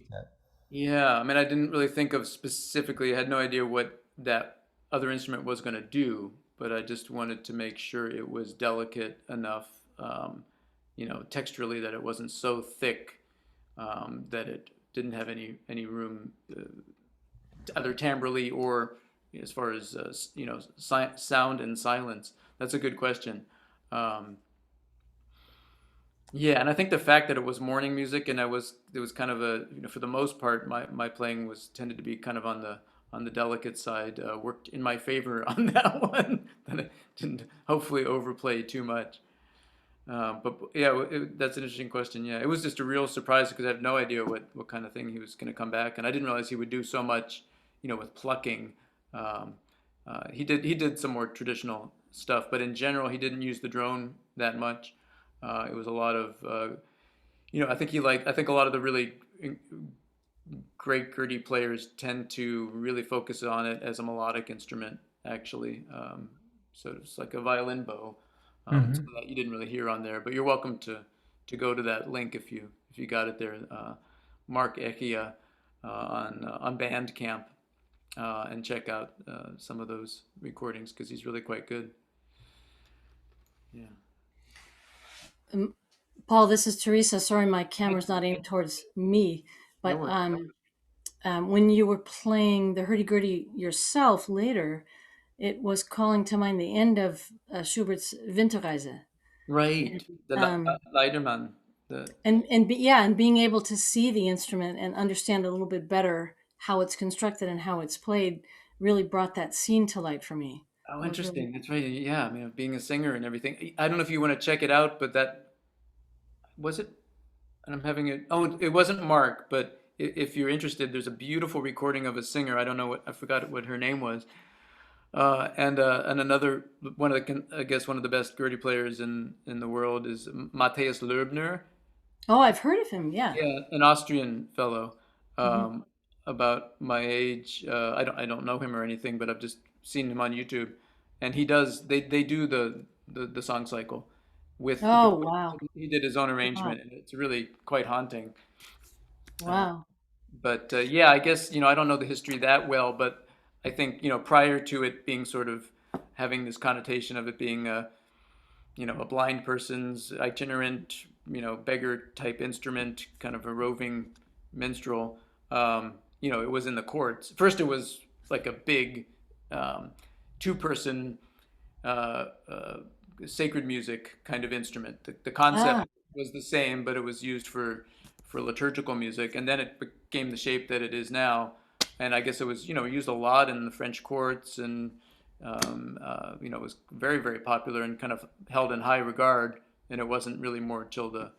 Yeah, I mean, I didn't really think of specifically, I had no idea what that other instrument was going to do, but I just wanted to make sure it was delicate enough, texturally, that it wasn't so thick that it didn't have any room, either timbrally or as far as, sound and silence. That's a good question. Yeah, and I think the fact that it was morning music, and it was kind of for the most part, my playing tended to be kind of on the delicate side, worked in my favor on that one. That I didn't hopefully overplay too much. But yeah, that's an interesting question. Yeah, it was just a real surprise because I had no idea what kind of thing he was going to come back, and I didn't realize he would do so much, with plucking. He did some more traditional stuff, but in general, he didn't use the drone that much. It was a lot of, I think a lot of the really great gurdy players tend to really focus on it as a melodic instrument, actually. So it's like a violin bow, something that you didn't really hear on there. But you're welcome to go to that link if you got it there, Mark Echia on Bandcamp, and check out some of those recordings because he's really quite good. Yeah. Paul, this is Teresa. Sorry, my camera's not aimed towards me, but when you were playing the hurdy-gurdy yourself later, it was calling to mind the end of Schubert's Winterreise. Right, the Leiderman. And being able to see the instrument and understand a little bit better how it's constructed and how it's played really brought that scene to light for me. Oh, interesting. That's right. Yeah, I mean, being a singer and everything. I don't know if you want to check it out, but that was it. And I'm having it. Oh, it wasn't Mark, but if you're interested, there's a beautiful recording of a singer. I don't know I forgot what her name was. And another one of the best gurdy players in the world is Matthias Loebner. Oh, I've heard of him. Yeah. Yeah, an Austrian fellow, about my age. I don't know him or anything, but I've just seen him on YouTube, and he does. They do the song cycle with. Oh, wow. He did his own arrangement, and it's really quite haunting. Wow. But yeah, I guess I don't know the history that well, but I think prior to it being sort of having this connotation of it being a blind person's itinerant beggar type instrument, kind of a roving minstrel. It was in the courts. First, it was like a big two-person uh, uh, sacred music kind of instrument. The concept Ah, was the same, but it was used for liturgical music, and then it became the shape that it is now. And I guess it was used a lot in the French courts, and it was very, very popular and kind of held in high regard. And it wasn't really more till the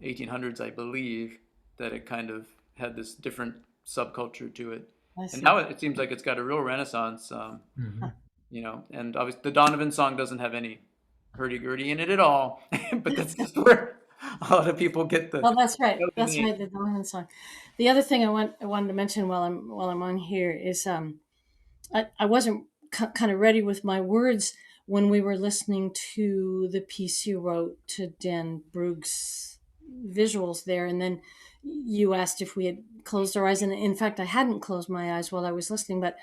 1800s, I believe, that it kind of had this different subculture to it. I And see. now it seems like it's got a real renaissance. And obviously the Donovan song doesn't have any hurdy-gurdy in it at all, but that's just where a lot of people get the Well, that's right. That's name. right. The Donovan song. The other thing I wanted to mention while I'm on here is I wasn't kind of ready with my words when we were listening to the piece you wrote to Dan Brug's visuals there, and then you asked if we had closed our eyes, and in fact, I hadn't closed my eyes while I was listening, but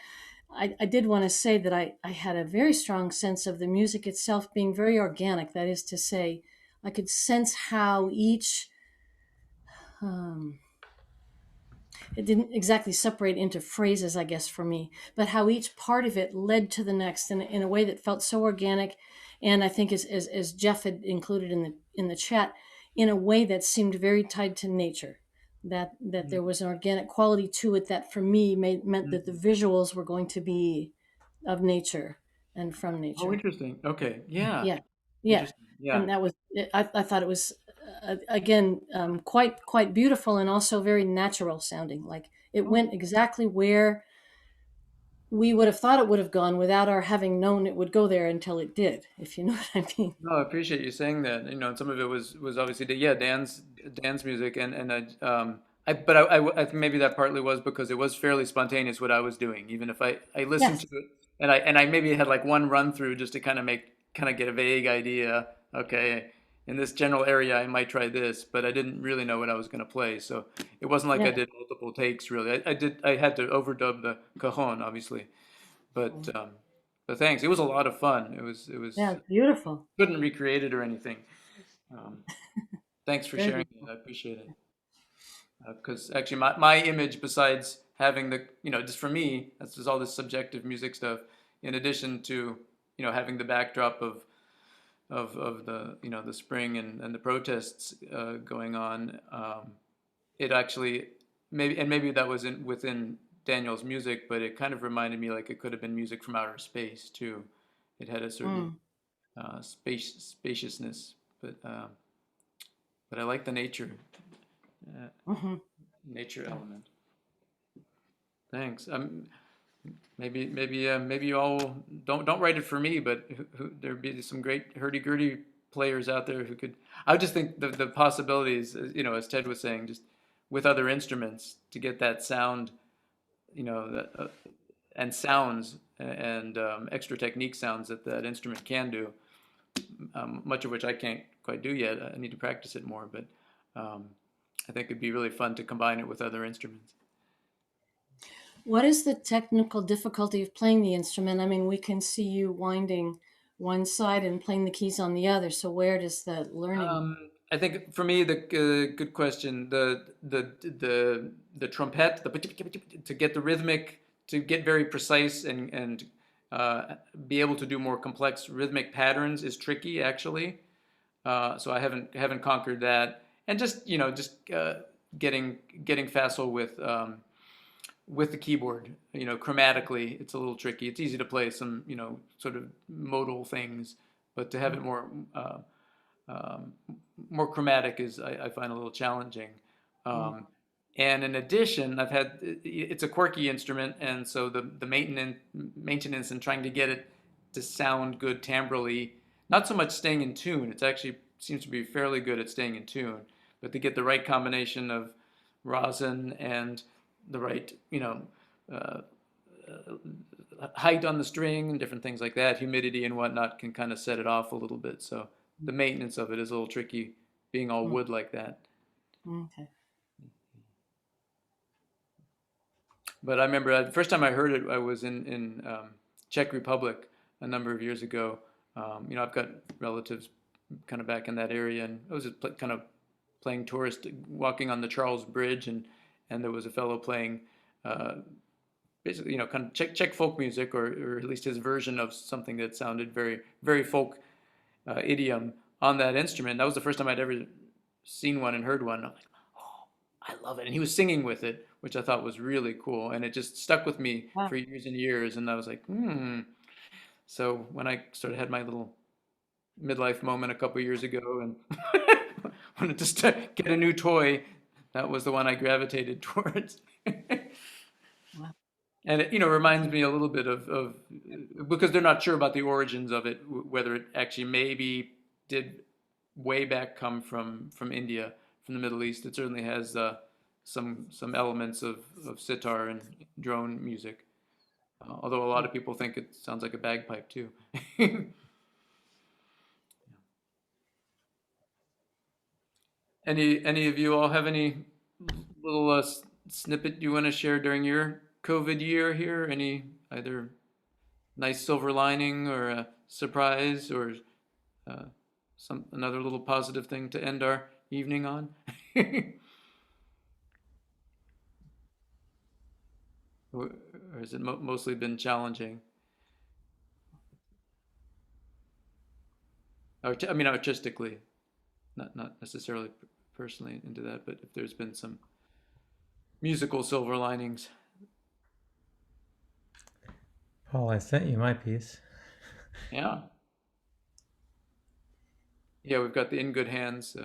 I did want to say that I had a very strong sense of the music itself being very organic. That is to say, I could sense how each um, it didn't exactly separate into phrases, I guess, for me, but how each part of it led to the next in a way that felt so organic. And I think as Jeff had included in the chat, in a way that seemed very tied to nature, that there was an organic quality to it that for me meant that the visuals were going to be of nature and from Oh, nature. interesting. Okay. Yeah. Yeah, yeah, Interesting. Yeah. and that was I thought it was again quite beautiful and also very natural sounding. Like it Oh, went exactly where we would have thought it would have gone without our having known it would go there until it did. If you know what I mean. no, I appreciate you saying that. And some of it was obviously yeah, Dan's music, I think maybe that partly was because it was fairly spontaneous what I was doing, even if I listened Yes. to it and I maybe had like one run through just to kind of get a vague idea. Okay, in this general area I might try this, but I didn't really know what I was going to play. So it wasn't like I Yeah. did multiple takes really. I had to overdub the cajon obviously, but um, but thanks. It was a lot of fun. It was Yeah. Beautiful. couldn't recreate it or anything. Um, Thanks for Very sharing that. beautiful. I appreciate it. Because actually, my image, besides having just for me, that's just all this subjective music stuff, in addition to, having the backdrop of the spring and the protests going on, it actually, maybe that was within Daniel's music, but it kind of reminded me like it could have been music from outer space too. It had a certain Mm. spaciousness, but I like the uh, Hmm. nature element. Thanks. Maybe you all don't write it for me, but there'd be some great hurdy-gurdy players out there who could. I just think the possibilities, as Ted was saying, just with other instruments to get that sound, that and sounds and extra technique sounds that instrument can do. Much of which I can't quite do yet. I need to practice it more, but um, I think it'd be really fun to combine it with other instruments. What is the technical difficulty of playing the instrument? I mean, we can see you winding one side and playing the keys on the other. So where does the learning? I think for me, the good question, the trumpet, to get the rhythmic, to get very precise and be able to do more complex rhythmic patterns is tricky actually. So I haven't conquered that, and just getting facile with the keyboard. Chromatically, it's a little tricky. It's easy to play some sort of modal things, but to have it um, more chromatic is I find a little challenging. Mm. And in addition, it's a quirky instrument, and so the maintenance and trying to get it to sound good timbrally, not so much staying in tune. It actually seems to be fairly good at staying in tune, but to get the right combination of rosin and the right uh, height on the string and different things like that, humidity and whatnot can kind of set it off a little bit. So the maintenance of it is a little tricky, being all Mm. wood like that. Okay. But I remember the first time I heard it, I was in Czech Republic a number of years ago. I've got relatives kind of back in that area, and I was just kind of playing tourist, walking on the Charles Bridge, and there was a fellow playing basically, kind of Czech folk music, or at least his version of something that sounded very, very folk idiom on that instrument. That was the first time I'd ever seen one and heard one. I'm like, oh, I love it. And he was singing with it, which I thought was really cool. And it just stuck with me Wow. for years and years. And I was like, hmm. So when I sort of had my little midlife moment a couple years ago and wanted to get a new toy, that was the one I gravitated towards. Wow. And it, reminds me a little bit of because they're not sure about the origins of it, whether it actually maybe did way back come from India, from the Middle East. It certainly has some elements of sitar and drone music, although a lot of people think it sounds like a bagpipe too. Any of you all have any little snippet you want to share during your COVID year here? Any either nice silver lining or a surprise or another little positive thing to end our evening on? Or has it mostly been challenging? I mean, artistically, not necessarily personally into that, but if there's been some musical silver linings. Paul, I sent you my piece. Yeah. Yeah, we've got the In Good Hands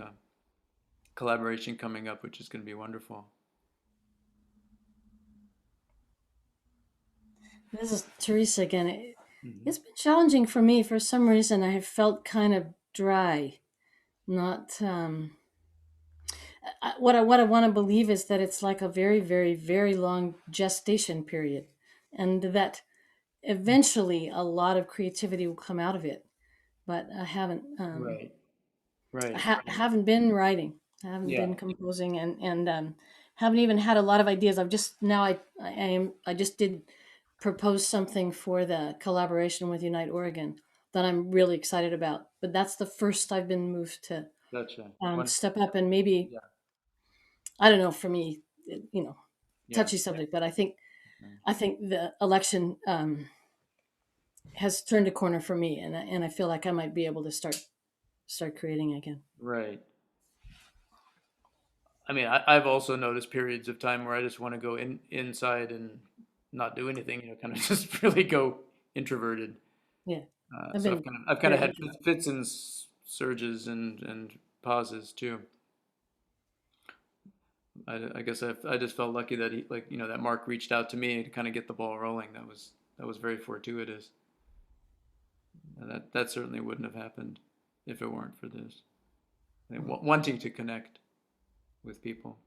collaboration coming up, which is going to be wonderful. This is Teresa again. It's been challenging for me. For some reason, I have felt kind of dry. Not what I want to believe is that it's like a very, very, very long gestation period, and that eventually a lot of creativity will come out of it. But I haven't. Right. Right. Haven't been writing. I haven't been composing, and haven't even had a lot of ideas. I've just now I just did propose something for the collaboration with Unite Oregon that I'm really excited about. But that's the first I've been moved to Gotcha. step up, and maybe I don't know. For me, touchy subject, but I think the election has turned a corner for me, and I feel like I might be able to start creating again. Right. I mean, I've also noticed periods of time where I just want to go inside and not do anything, kind of just really go introverted. Yeah. So I've kind of had fits and surges and pauses too. I guess I just felt lucky that that Mark reached out to me to kind of get the ball rolling. That was very fortuitous. And that certainly wouldn't have happened if it weren't for this. Wanting to connect with people.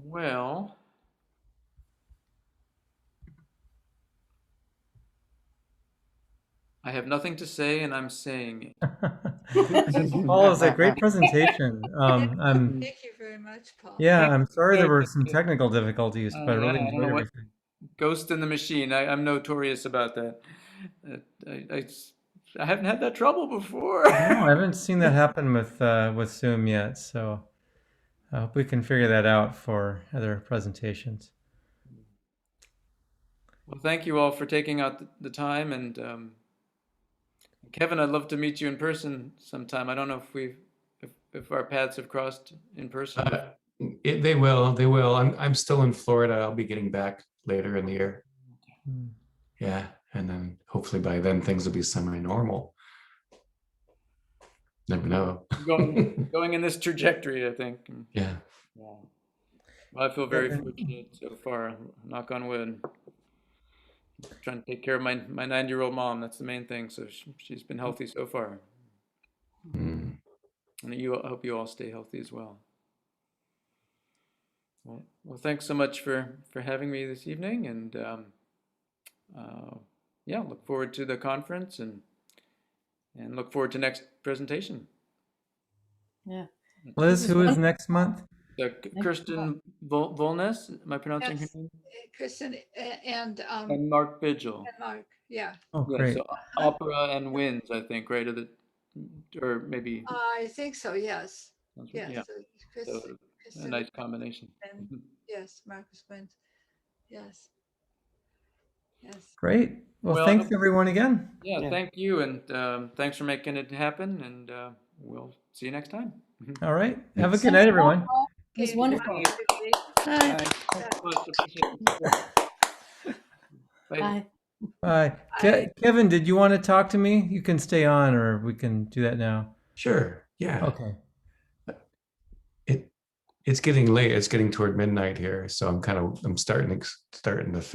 Well, I have nothing to say, and I'm saying it. Paul, it was a great presentation. Thank you very much, Paul. Yeah, I'm sorry there were some technical difficulties, but I really I don't enjoyed know what everything. ghost in the machine. I'm notorious about that. I haven't had that trouble before. No, I haven't seen that happen with Zoom yet, so I hope we can figure that out for other presentations. Well, thank you all for taking out the time, and Kevin, I'd love to meet you in person sometime. I don't know if our paths have crossed in person. They will. I'm still in Florida. I'll be getting back later in the year. Yeah, and then hopefully by then things will be semi-normal. Never know. going in this trajectory, I think. Yeah. Well, I feel very fortunate so far. Knock on wood. Trying to take care of my 9-year-old mom. That's the main thing. So she's been healthy so far. And I hope you all stay healthy as well. Well, thanks so much for having me this evening, and look forward to the conference and look forward to next presentation. Yeah. Liz, who is next month? Kirsten Volness. Am I pronouncing her Yes, name? Kristen and And Mark Vigil. Mark. Yeah. Oh, Yeah, great. so opera and winds, I think, right? Or maybe. I think so. Yes. Sounds right. Yes. Yeah. So So a Kristen nice combination. and yes, Marcus Wynn. Yes. Yes. Great. Well, Well, thanks everyone again. Yeah, thank you, and thanks for making it happen, and we'll see you next time. All right. Have a good Thanks night, a lot, everyone. Paul. It was Okay, wonderful. Bye. Thanks so much. Appreciate it. Bye. Bye. Bye. Bye. Kevin, did you want to talk to me? You can stay on, or we can do that now. Sure. Yeah. Okay. It's getting late. It's getting toward midnight here, so I'm starting to fade.